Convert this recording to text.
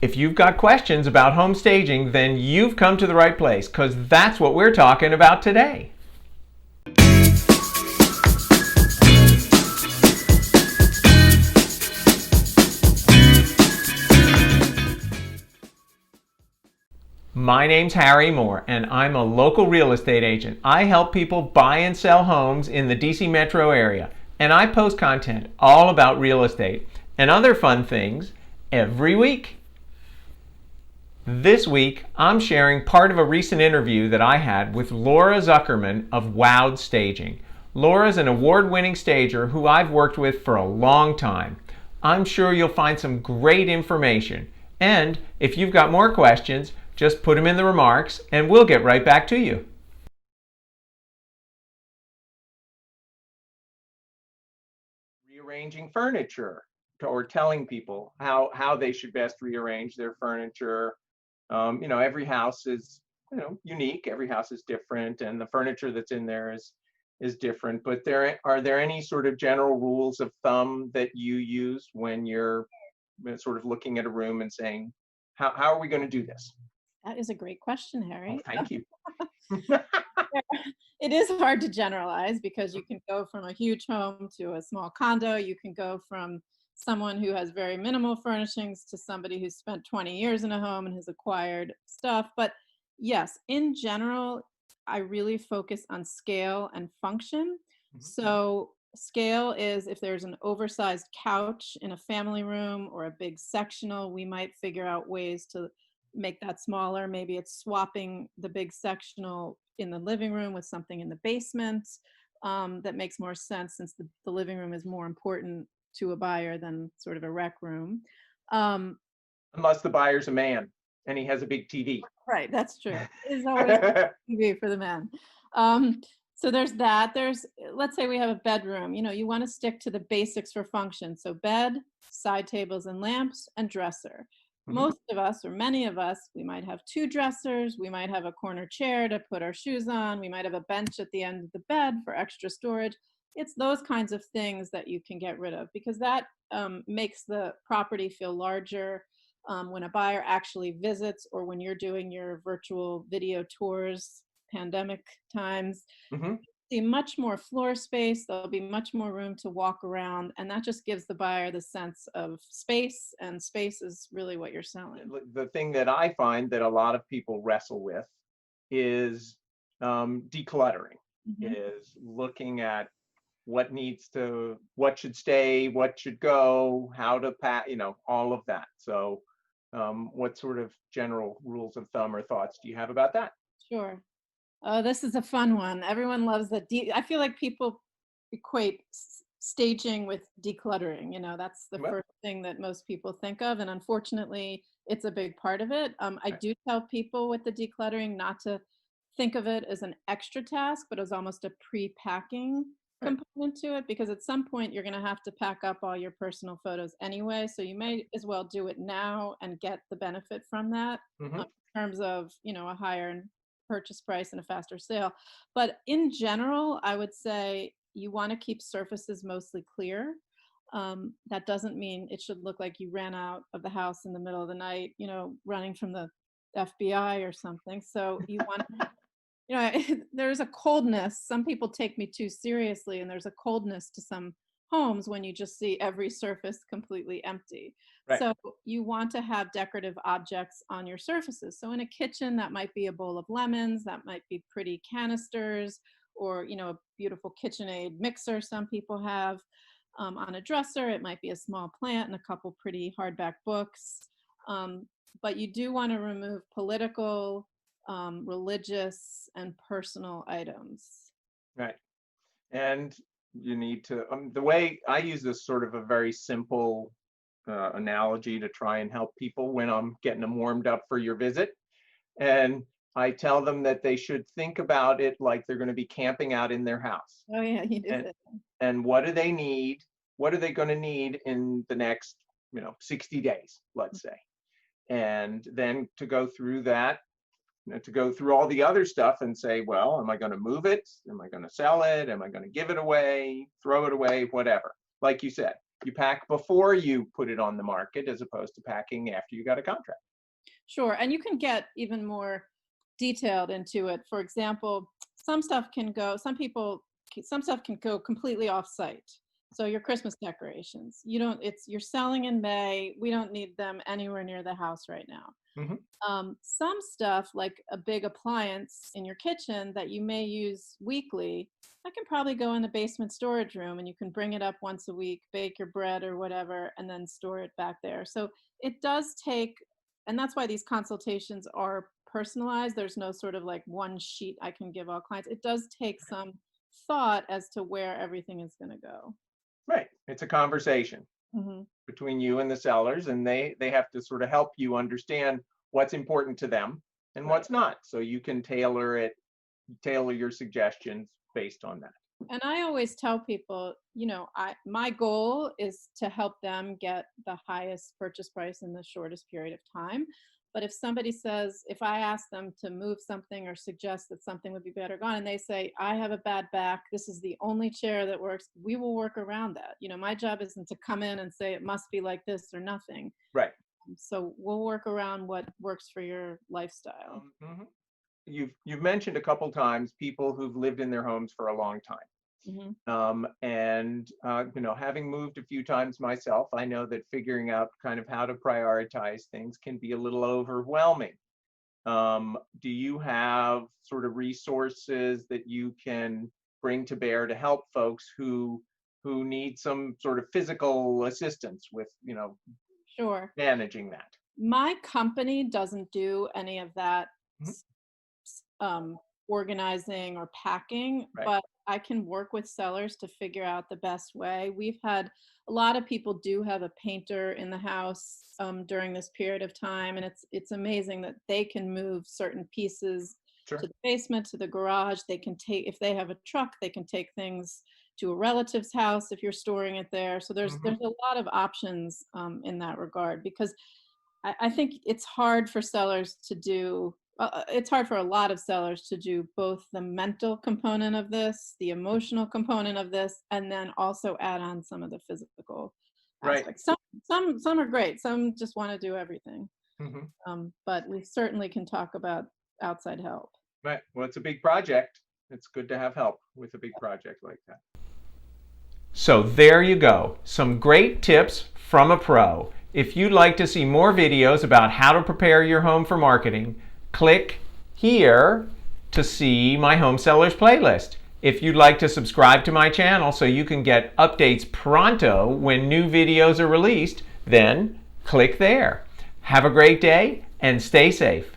If you've got questions about home staging, then you've come to the right place, because that's what we're talking about today. My name's Harry Moore, and I'm a local real estate agent. I help people buy and sell homes in the DC metro area, and I post content all about real estate and other fun things every week. This week, I'm sharing part of a recent interview that I had with Laura Zuckerman of Wowed Staging. Laura's an award-winning stager who I've worked with for a long time. I'm sure you'll find some great information. And if you've got more questions, just put them in the remarks and we'll get right back to you. Rearranging furniture, or telling people how they should best rearrange their furniture. Every house is unique. Every house is different, and the furniture that's in there is different. But are there any sort of general rules of thumb that you use when you're sort of looking at a room and saying, how are we going to do this? That is a great question, Oh, Harry. thank you. It is hard to generalize because you can go from a huge home to a small condo. You can go from someone who has very minimal furnishings to somebody who's spent 20 years in a home and has acquired stuff. But yes, in general, I really focus on scale and function. So scale is if there's an oversized couch in a family room or a big sectional, we might figure out ways to make that smaller. Maybe it's swapping the big sectional in the living room with something in the basement. That makes more sense since the living room is more important to a buyer than sort of a rec room. Unless the buyer's a man and he has a big TV. Right, that's true. It is always TV for the man. So there's that. Let's say we have a bedroom. You want to stick to the basics for function. So bed, side tables and lamps, and dresser. Most of us, or many of us, we might have two dressers. We might have a corner chair to put our shoes on. We might have a bench at the end of the bed for extra storage. It's those kinds of things that you can get rid of because that makes the property feel larger. When a buyer actually visits or when you're doing your virtual video tours, pandemic times, see much more floor space. There'll be much more room to walk around, and that just gives the buyer the sense of space, and space is really what you're selling. The thing that I find that a lot of people wrestle with is decluttering, is looking at what should stay, what should go, how to pack, all of that. So what sort of general rules of thumb or thoughts do you have about that? Sure. Oh, this is a fun one. Everyone loves I feel like people equate staging with decluttering. That's the first thing that most people think of. And unfortunately, it's a big part of it. I do tell people with the decluttering not to think of it as an extra task, but as almost a pre-packing component to it, because at some point you're going to have to pack up all your personal photos anyway. So you may as well do it now and get the benefit from that in terms of, a higher purchase price and a faster sale. But in general, I would say you want to keep surfaces mostly clear. That doesn't mean it should look like you ran out of the house in the middle of the night, running from the FBI or something. So you want there's a coldness. Some people take me too seriously, and there's a coldness to some homes when you just see every surface completely empty. So you want to have decorative objects on your surfaces. So in a kitchen, that might be a bowl of lemons, that might be pretty canisters, or a beautiful KitchenAid mixer some people have. On a dresser, it might be a small plant and a couple pretty hardback books. But you do want to remove political, religious, and personal items. Right. And you need to, the way I use this sort of a very simple analogy to try and help people when I'm getting them warmed up for your visit. And I tell them that they should think about it like they're going to be camping out in their house. Oh yeah, you did. And what do they need? What are they going to need in the next, 60 days, let's say. And then to go through that, to go through all the other stuff and say, well, am I going to move it? Am I going to sell it? Am I going to give it away, throw it away, whatever? Like you said, you pack before you put it on the market as opposed to packing after you got a contract. Sure. And you can get even more detailed into it. For example, some stuff can go, some stuff can go completely off site. So your Christmas decorations, you're selling in May. We don't need them anywhere near the house right now. Mhm. Some stuff like a big appliance in your kitchen that you may use weekly, that can probably go in the basement storage room, and you can bring it up once a week, bake your bread or whatever, and then store it back there. So it does take, and that's why these consultations are personalized. There's no sort of like one sheet I can give all clients. It does take some thought as to where everything is going to go. Right. It's a conversation Hmm. between you and the sellers, and they have to sort of help you understand what's important to them and Right. what's not. So you can tailor your suggestions based on that. And I always tell people, my goal is to help them get the highest purchase price in the shortest period of time. But if I ask them to move something or suggest that something would be better gone, and they say, I have a bad back, this is the only chair that works, we will work around that. My job isn't to come in and say it must be like this or nothing. Right. So we'll work around what works for your lifestyle. Mhm. You've mentioned a couple times people who've lived in their homes for a long time. Hmm. And having moved a few times myself, I know that figuring out kind of how to prioritize things can be a little overwhelming. Do you have sort of resources that you can bring to bear to help folks who need some sort of physical assistance with Sure. managing that? My company doesn't do any of that Mhm. organizing or packing, Right. but I can work with sellers to figure out the best way. We've had a lot of people do have a painter in the house during this period of time, and it's amazing that they can move certain pieces Sure. to the basement, to the garage. They can take, if they have a truck, they can take things to a relative's house if you're storing it there. So there's Mhm. a lot of options in that regard, because I think it's hard for sellers to do. It's hard for a lot of sellers to do both the mental component of this, the emotional component of this, and then also add on some of the physical Right. aspects. Some are great. Some just want to do everything. Mhm. But we certainly can talk about outside help. Right. Well, it's a big project. It's good to have help with a big project like that. So there you go. Some great tips from a pro. If you'd like to see more videos about how to prepare your home for marketing, click here to see my home sellers playlist. If you'd like to subscribe to my channel so you can get updates pronto when new videos are released, then click there. Have a great day and stay safe.